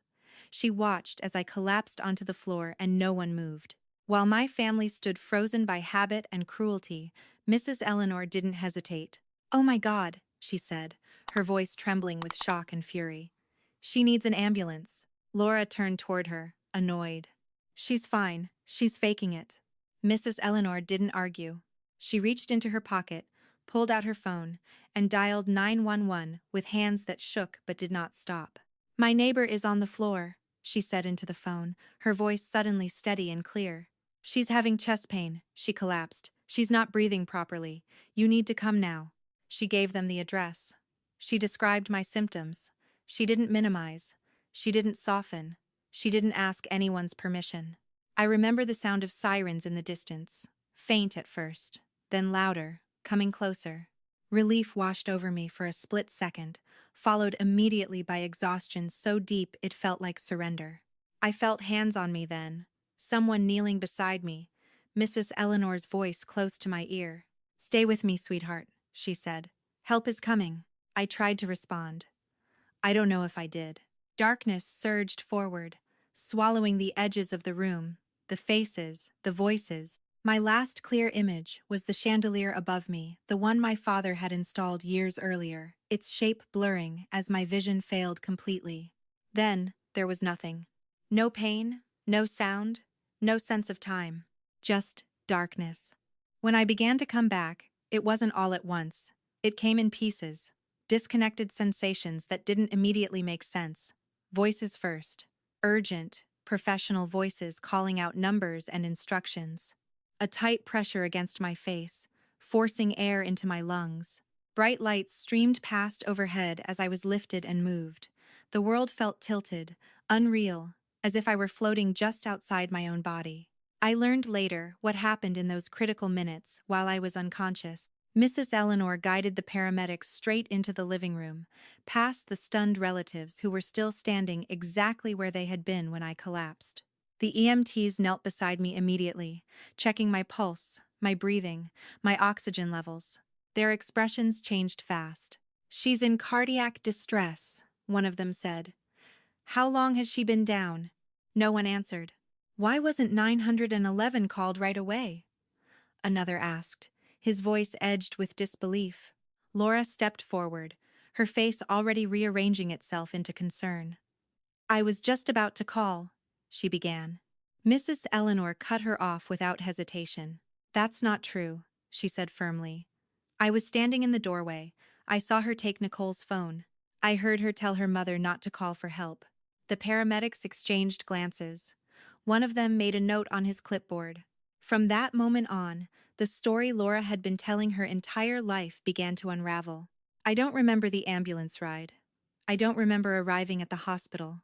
[SPEAKER 1] She watched as I collapsed onto the floor and no one moved. While my family stood frozen by habit and cruelty, Mrs. Eleanor didn't hesitate. "Oh my God," she said, her voice trembling with shock and fury. "She needs an ambulance." Laura turned toward her, annoyed. "She's fine. She's faking it." Mrs. Eleanor didn't argue. She reached into her pocket, pulled out her phone, and dialed 911 with hands that shook but did not stop. "My neighbor is on the floor," she said into the phone, her voice suddenly steady and clear. "She's having chest pain," she collapsed. "She's not breathing properly. You need to come now." She gave them the address. She described my symptoms. She didn't minimize. She didn't soften. She didn't ask anyone's permission. I remember the sound of sirens in the distance, faint at first, then louder, coming closer. Relief washed over me for a split second, followed immediately by exhaustion so deep it felt like surrender. I felt hands on me then, someone kneeling beside me, Mrs. Eleanor's voice close to my ear. "Stay with me, sweetheart," she said. "Help is coming." I tried to respond. I don't know if I did. Darkness surged forward, swallowing the edges of the room, the faces, the voices. My last clear image was the chandelier above me, the one my father had installed years earlier, its shape blurring as my vision failed completely. Then, there was nothing. No pain, no sound, no sense of time. Just darkness. When I began to come back, it wasn't all at once. It came in pieces, disconnected sensations that didn't immediately make sense. Voices first. Urgent, professional voices calling out numbers and instructions. A tight pressure against my face, forcing air into my lungs. Bright lights streamed past overhead as I was lifted and moved. The world felt tilted, unreal, as if I were floating just outside my own body. I learned later what happened in those critical minutes while I was unconscious. Mrs. Eleanor guided the paramedics straight into the living room, past the stunned relatives who were still standing exactly where they had been when I collapsed. The EMTs knelt beside me immediately, checking my pulse, my breathing, my oxygen levels. Their expressions changed fast. "She's in cardiac distress," one of them said. How long has she been down? No one answered. Why wasn't 911 called right away? Another asked, his voice edged with disbelief. Laura stepped forward, her face already rearranging itself into concern. I was just about to call, she began. Mrs. Eleanor cut her off without hesitation. That's not true, she said firmly. I was standing in the doorway. I saw her take Nicole's phone. I heard her tell her mother not to call for help. The paramedics exchanged glances. One of them made a note on his clipboard. From that moment on, the story Laura had been telling her entire life began to unravel. I don't remember the ambulance ride. I don't remember arriving at the hospital.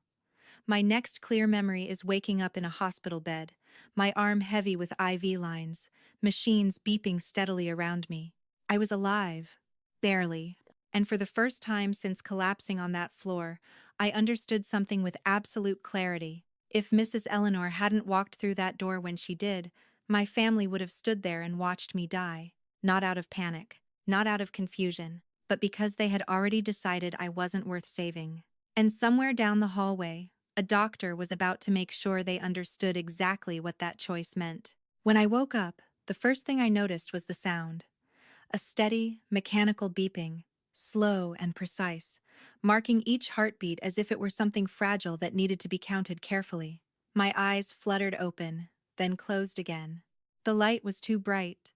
[SPEAKER 1] My next clear memory is waking up in a hospital bed, my arm heavy with IV lines, machines beeping steadily around me. I was alive. Barely. And for the first time since collapsing on that floor, I understood something with absolute clarity. If Mrs. Eleanor hadn't walked through that door when she did, my family would have stood there and watched me die. Not out of panic, not out of confusion, but because they had already decided I wasn't worth saving. And somewhere down the hallway, a doctor was about to make sure they understood exactly what that choice meant. When I woke up, the first thing I noticed was the sound. A steady, mechanical beeping, slow and precise, marking each heartbeat as if it were something fragile that needed to be counted carefully. My eyes fluttered open, then closed again. The light was too bright.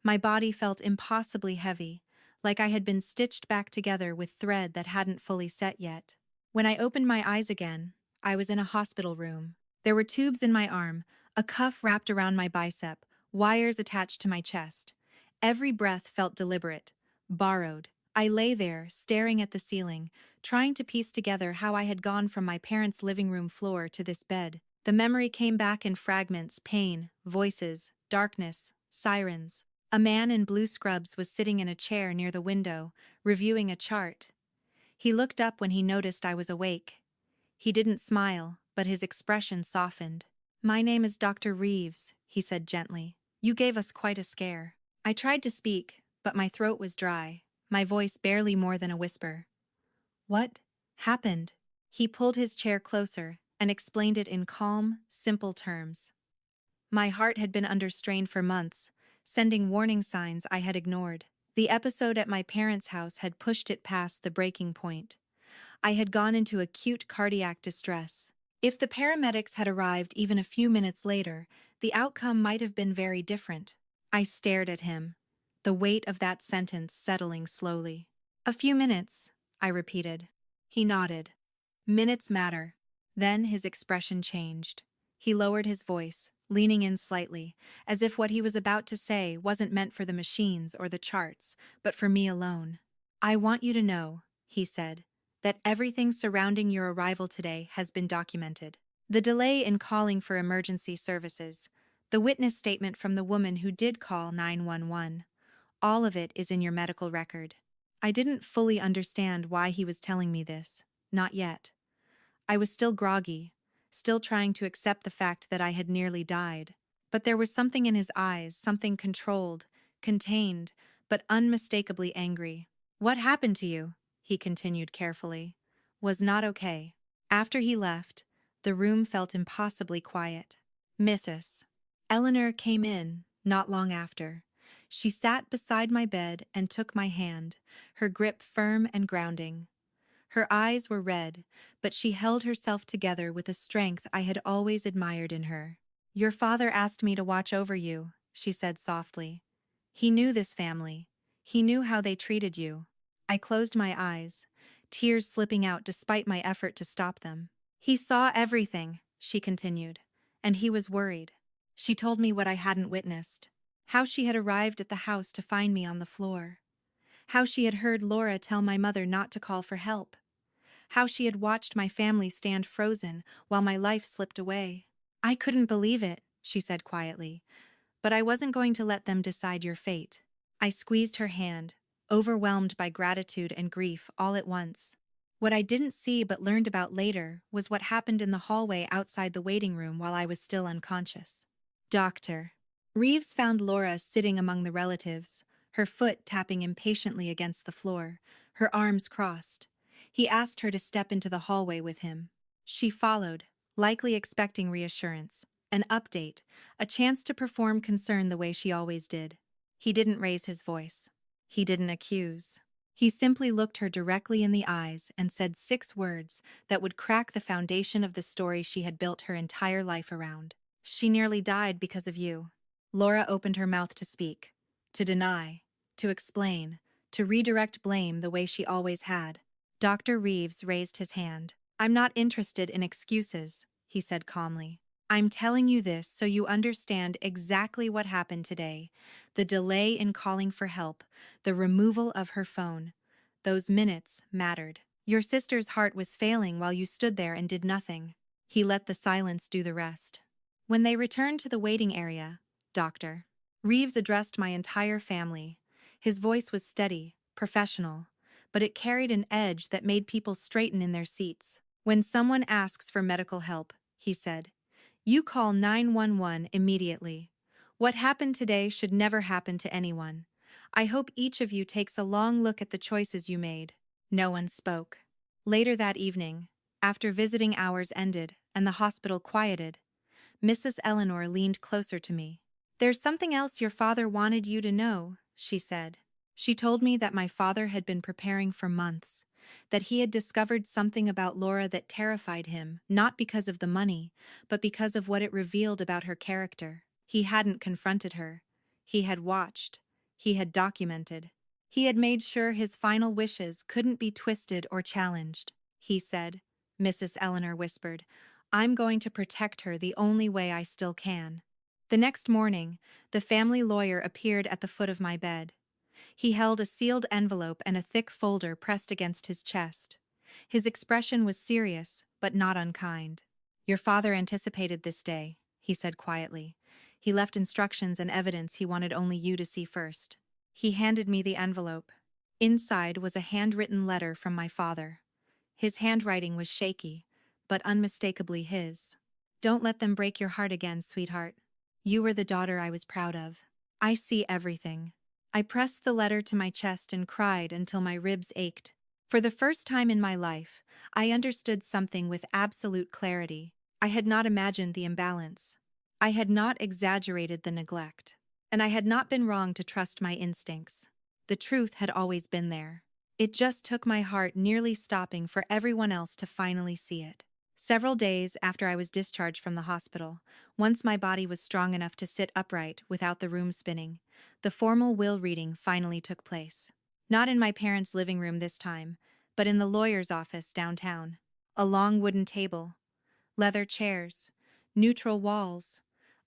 [SPEAKER 1] My body felt impossibly heavy, like I had been stitched back together with thread that hadn't fully set yet. When I opened my eyes again, I was in a hospital room. There were tubes in my arm, a cuff wrapped around my bicep, wires attached to my chest. Every breath felt deliberate, borrowed. I lay there, staring at the ceiling, trying to piece together how I had gone from my parents' living room floor to this bed. The memory came back in fragments: pain, voices, darkness, sirens. A man in blue scrubs was sitting in a chair near the window, reviewing a chart. He looked up when he noticed I was awake. He didn't smile, but his expression softened. "My name is Dr. Reeves," he said gently. "You gave us quite a scare." I tried to speak, but my throat was dry, my voice barely more than a whisper. "What happened?" He pulled his chair closer and explained it in calm, simple terms. My heart had been under strain for months, sending warning signs I had ignored. The episode at my parents' house had pushed it past the breaking point. I had gone into acute cardiac distress. If the paramedics had arrived even a few minutes later, the outcome might have been very different. I stared at him, the weight of that sentence settling slowly. "A few minutes," I repeated. He nodded. "Minutes matter." Then his expression changed. He lowered his voice, leaning in slightly, as if what he was about to say wasn't meant for the machines or the charts, but for me alone. "I want you to know," he said, "that everything surrounding your arrival today has been documented. The delay in calling for emergency services, the witness statement from the woman who did call 911, all of it is in your medical record." I didn't fully understand why he was telling me this, not yet. I was still groggy, still trying to accept the fact that I had nearly died. But there was something in his eyes, something controlled, contained, but unmistakably angry. "What happened to you?" he continued carefully. "Was not okay." After he left, the room felt impossibly quiet. Mrs. Eleanor came in, not long after. She sat beside my bed and took my hand, her grip firm and grounding. Her eyes were red, but she held herself together with a strength I had always admired in her. "Your father asked me to watch over you," she said softly. "He knew this family. He knew how they treated you." I closed my eyes, tears slipping out despite my effort to stop them. "He saw everything," she continued, "and he was worried." She told me what I hadn't witnessed. How she had arrived at the house to find me on the floor. How she had heard Laura tell my mother not to call for help. How she had watched my family stand frozen while my life slipped away. "I couldn't believe it," she said quietly, "but I wasn't going to let them decide your fate." I squeezed her hand, overwhelmed by gratitude and grief all at once. What I didn't see but learned about later was what happened in the hallway outside the waiting room while I was still unconscious. Dr. Reeves found Laura sitting among the relatives, her foot tapping impatiently against the floor, her arms crossed. He asked her to step into the hallway with him. She followed, likely expecting reassurance, an update, a chance to perform concern the way she always did. He didn't raise his voice. He didn't accuse. He simply looked her directly in the eyes and said 6 words that would crack the foundation of the story she had built her entire life around. She nearly died because of you. Laura opened her mouth to speak, to deny, to explain, to redirect blame the way she always had. Dr. Reeves raised his hand. I'm not interested in excuses, he said calmly. I'm telling you this so you understand exactly what happened today. The delay in calling for help, the removal of her phone. Those minutes mattered. Your sister's heart was failing while you stood there and did nothing. He let the silence do the rest. When they returned to the waiting area, Dr. Reeves addressed my entire family. His voice was steady, professional, but it carried an edge that made people straighten in their seats. When someone asks for medical help, he said, you call 911 immediately. What happened today should never happen to anyone. I hope each of you takes a long look at the choices you made. No one spoke. Later that evening, after visiting hours ended and the hospital quieted, Mrs. Eleanor leaned closer to me. There's something else your father wanted you to know, she said. She told me that my father had been preparing for months, that he had discovered something about Laura that terrified him, not because of the money, but because of what it revealed about her character. He hadn't confronted her. He had watched. He had documented. He had made sure his final wishes couldn't be twisted or challenged. He said, Mrs. Eleanor whispered, I'm going to protect her the only way I still can. The next morning, the family lawyer appeared at the foot of my bed. He held a sealed envelope and a thick folder pressed against his chest. His expression was serious, but not unkind. Your father anticipated this day, he said quietly. He left instructions and evidence he wanted only you to see first. He handed me the envelope. Inside was a handwritten letter from my father. His handwriting was shaky, but unmistakably his. Don't let them break your heart again, sweetheart. You were the daughter I was proud of. I see everything. I pressed the letter to my chest and cried until my ribs ached. For the first time in my life, I understood something with absolute clarity. I had not imagined the imbalance. I had not exaggerated the neglect. And I had not been wrong to trust my instincts. The truth had always been there. It just took my heart nearly stopping for everyone else to finally see it. Several days after I was discharged from the hospital, once my body was strong enough to sit upright without the room spinning, the formal will reading finally took place. Not in my parents' living room this time, but in the lawyer's office downtown. A long wooden table, leather chairs, neutral walls,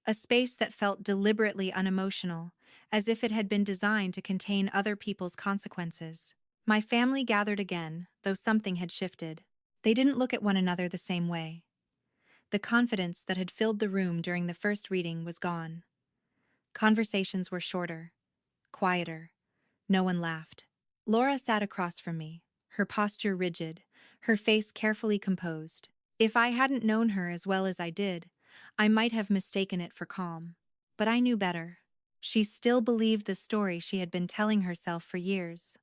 [SPEAKER 1] a space that felt deliberately unemotional, as if it had been designed to contain other people's consequences. My family gathered again, though something had shifted. They didn't look at one another the same way. The confidence that had filled the room during the first reading was gone. Conversations were shorter, quieter. No one laughed. Laura sat across from me, her posture rigid, her face carefully composed. If I hadn't known her as well as I did, I might have mistaken it for calm. But I knew better. She still believed the story she had been telling herself for years,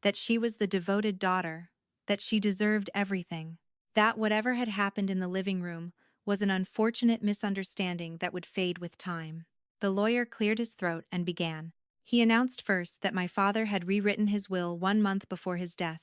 [SPEAKER 1] that she was the devoted daughter, that she deserved everything, that whatever had happened in the living room was an unfortunate misunderstanding that would fade with time. The lawyer cleared his throat and began. He announced first that my father had rewritten his will 1 month before his death.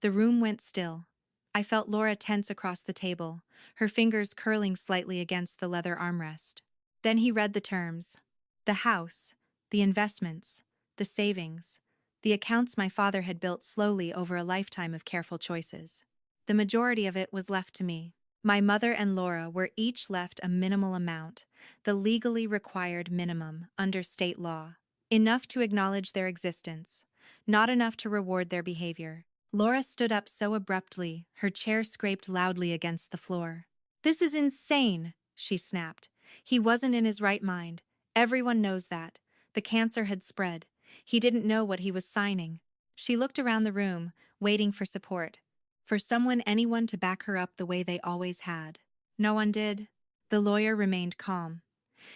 [SPEAKER 1] The room went still. I felt Laura tense across the table, her fingers curling slightly against the leather armrest. Then he read the terms. The house, the investments, the savings, the accounts my father had built slowly over a lifetime of careful choices. The majority of it was left to me. My mother and Laura were each left a minimal amount, the legally required minimum under state law. Enough to acknowledge their existence, not enough to reward their behavior. Laura stood up so abruptly, her chair scraped loudly against the floor. This is insane, she snapped. He wasn't in his right mind. Everyone knows that. The cancer had spread. He didn't know what he was signing. She looked around the room, waiting for support. For anyone to back her up the way they always had. No one did. The lawyer remained calm.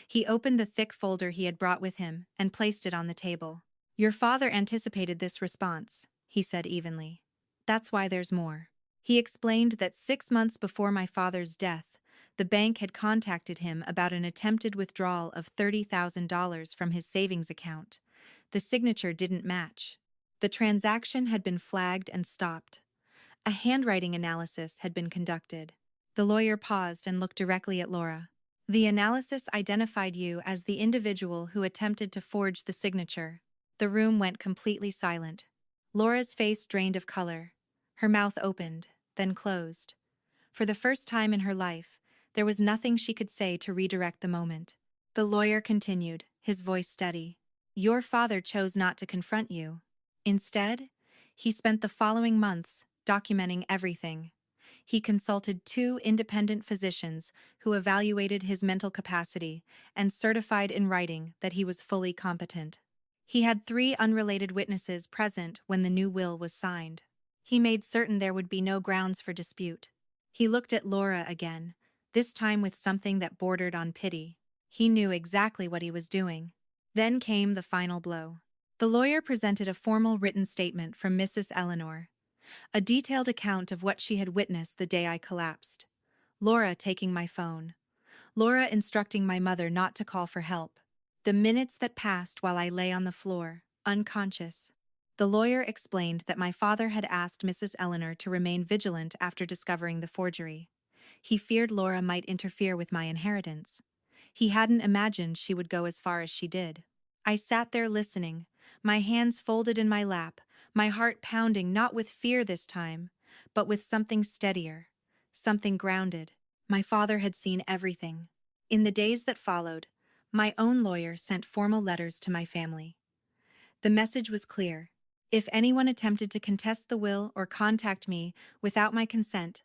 [SPEAKER 1] He opened the thick folder he had brought with him and placed it on the table. Your father anticipated this response, he said evenly. That's why there's more. He explained that 6 months before my father's death, the bank had contacted him about an attempted withdrawal of $30,000 from his savings account. The signature didn't match. The transaction had been flagged and stopped. A handwriting analysis had been conducted. The lawyer paused and looked directly at Laura. The analysis identified you as the individual who attempted to forge the signature. The room went completely silent. Laura's face drained of color. Her mouth opened, then closed. For the first time in her life, there was nothing she could say to redirect the moment. The lawyer continued, his voice steady. Your father chose not to confront you. Instead, he spent the following months documenting everything. He consulted 2 independent physicians who evaluated his mental capacity and certified in writing that he was fully competent. He had 3 unrelated witnesses present when the new will was signed. He made certain there would be no grounds for dispute. He looked at Laura again, this time with something that bordered on pity. He knew exactly what he was doing. Then came the final blow. The lawyer presented a formal written statement from Mrs. Eleanor, a detailed account of what she had witnessed the day I collapsed. Laura taking my phone. Laura instructing my mother not to call for help. The minutes that passed while I lay on the floor, unconscious. The lawyer explained that my father had asked Mrs. Eleanor to remain vigilant after discovering the forgery. He feared Laura might interfere with my inheritance. He hadn't imagined she would go as far as she did. I sat there listening, my hands folded in my lap, my heart pounding not with fear this time, but with something steadier, something grounded. My father had seen everything. In the days that followed, my own lawyer sent formal letters to my family. The message was clear. If anyone attempted to contest the will or contact me without my consent,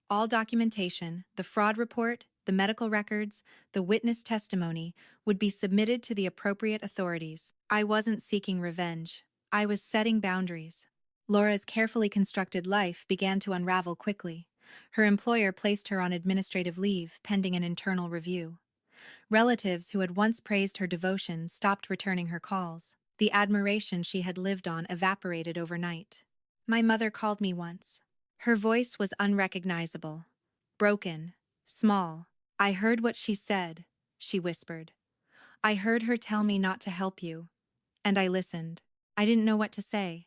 [SPEAKER 1] all documentation, the fraud report, the medical records, the witness testimony would be submitted to the appropriate authorities. I wasn't seeking revenge. I was setting boundaries. Laura's carefully constructed life began to unravel quickly. Her employer placed her on administrative leave pending an internal review. Relatives who had once praised her devotion stopped returning her calls. The admiration she had lived on evaporated overnight. My mother called me once. Her voice was unrecognizable, broken, small. I heard what she said, she whispered. I heard her tell me not to help you, and I listened. I didn't know what to say.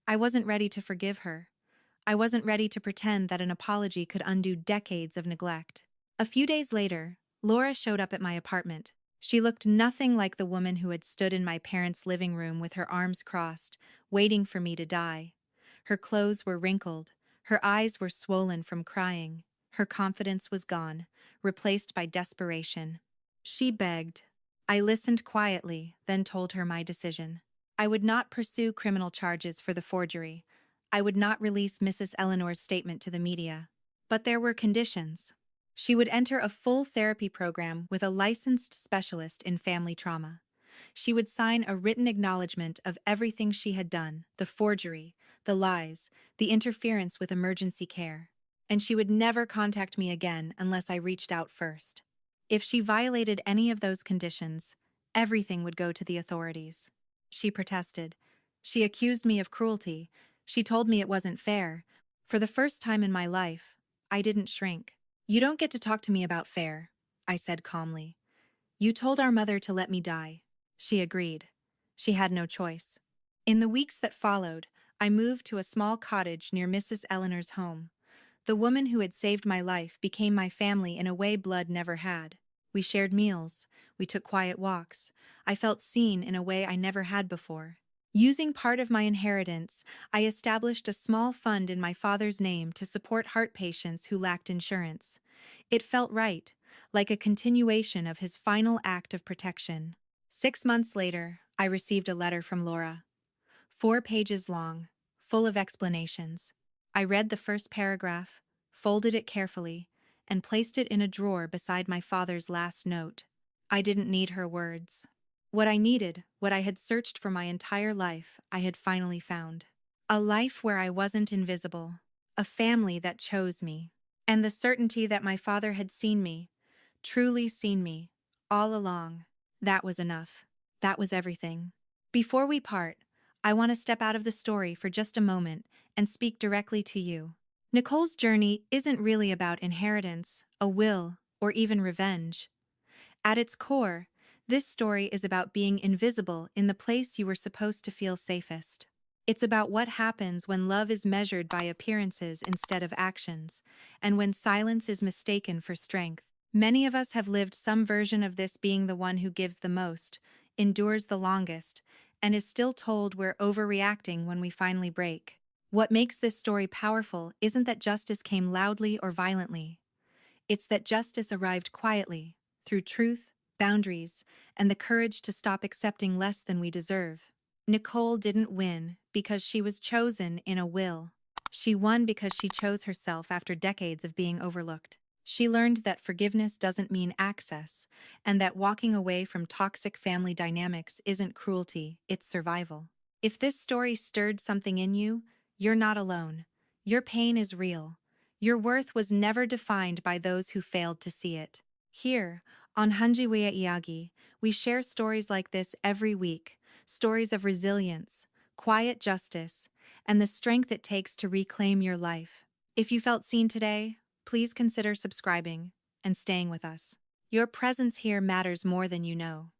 [SPEAKER 1] I wasn't ready to forgive her. I wasn't ready to pretend that an apology could undo decades of neglect. A few days later, Laura showed up at my apartment. She looked nothing like the woman who had stood in my parents' living room with her arms crossed, waiting for me to die. Her clothes were wrinkled, her eyes were swollen from crying, her confidence was gone, replaced by desperation. She begged. I listened quietly, then told her my decision. I would not pursue criminal charges for the forgery. I would not release Mrs. Eleanor's statement to the media. But there were conditions. She would enter a full therapy program with a licensed specialist in family trauma. She would sign a written acknowledgement of everything she had done, the forgery, the lies, the interference with emergency care. And she would never contact me again unless I reached out first. If she violated any of those conditions, everything would go to the authorities. She protested. She accused me of cruelty. She told me it wasn't fair. For the first time in my life, I didn't shrink. You don't get to talk to me about fair, I said calmly. You told our mother to let me die. She agreed. She had no choice. In the weeks that followed, I moved to a small cottage near Mrs. Eleanor's home. The woman who had saved my life became my family in a way blood never had. We shared meals. We took quiet walks. I felt seen in a way I never had before. Using part of my inheritance, I established a small fund in my father's name to support heart patients who lacked insurance. It felt right, like a continuation of his final act of protection. 6 months later, I received a letter from Laura. 4 pages long, full of explanations. I read the first paragraph, folded it carefully, and placed it in a drawer beside my father's last note. I didn't need her words. What I needed, what I had searched for my entire life, I had finally found. A life where I wasn't invisible. A family that chose me. And the certainty that my father had seen me, truly seen me, all along. That was enough. That was everything. Before we part, I want to step out of the story for just a moment and speak directly to you. Nicole's journey isn't really about inheritance, a will, or even revenge. At its core, this story is about being invisible in the place you were supposed to feel safest. It's about what happens when love is measured by appearances instead of actions, and when silence is mistaken for strength. Many of us have lived some version of this, being the one who gives the most, endures the longest, and is still told we're overreacting when we finally break. What makes this story powerful isn't that justice came loudly or violently. It's that justice arrived quietly, through truth, boundaries, and the courage to stop accepting less than we deserve. Nicole didn't win because she was chosen in a will. She won because she chose herself after decades of being overlooked. She learned that forgiveness doesn't mean access, and that walking away from toxic family dynamics isn't cruelty, it's survival. If this story stirred something in you, you're not alone. Your pain is real. Your worth was never defined by those who failed to see it. Here, on Hanjiwea Iyagi, we share stories like this every week, stories of resilience, quiet justice, and the strength it takes to reclaim your life. If you felt seen today, please consider subscribing and staying with us. Your presence here matters more than you know.